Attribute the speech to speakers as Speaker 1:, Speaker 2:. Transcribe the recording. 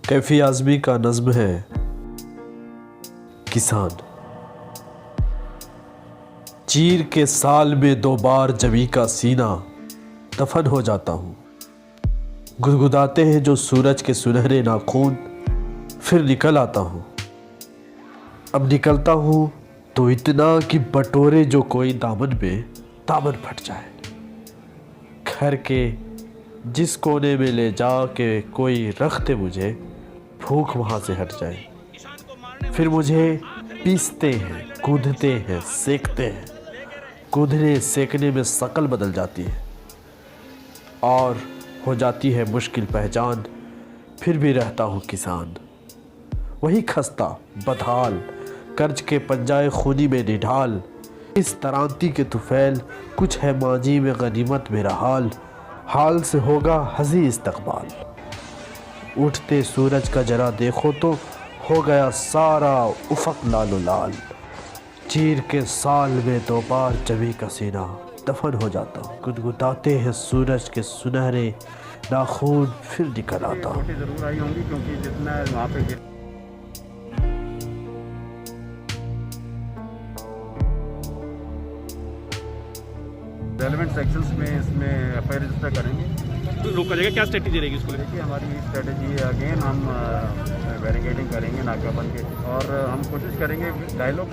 Speaker 1: कैफी आज़मी का नज़्म है किसान। चीर के साल में 2 बार जमी का सीना दफन हो जाता हूँ। गुदगुदाते हैं जो सूरज के सुनहरे नाखून, फिर निकल आता हूँ। अब निकलता हूँ तो इतना कि बटोरे जो कोई दामन में दामन फट जाए। घर के जिस कोने में ले जा के कोई रख दे मुझे, भूख वहाँ से हट जाए। फिर मुझे पीसते हैं, कूदते हैं, सेकते हैं। कूदने सेकने में शक्ल बदल जाती है और हो जाती है मुश्किल पहचान। फिर भी रहता हूँ किसान, वही खस्ता बदहाल, कर्ज के पंजाए खूनी में निढाल। इस तरांती के तुफैल, कुछ है माजी में गनीमत मेरा हाल से होगा हज़ी इस्तकबाल। उठते सूरज का जरा देखो तो हो गया सारा उफ़क़ लालो लाल। चीर के साल में 2 बार जमी का सीना दफन हो जाता हूँ। गुदगुदाते हैं सूरज के सुनहरे नाखून, फिर निकल आता हूँ।
Speaker 2: ज़रूर आई होंगी क्योंकि जितना वहाँ पे रेलेवेंट सेक्शंस में इसमें एफआईआर रजिस्टर करेंगे।
Speaker 3: तो रोका जाएगा, क्या स्ट्रेटजी रहेगी इसको?
Speaker 2: देखिए हमारी स्ट्रेटजी अगेन हम बैरिकेडिंग करेंगे नाकाबंदी के, और हम कोशिश करेंगे डायलॉग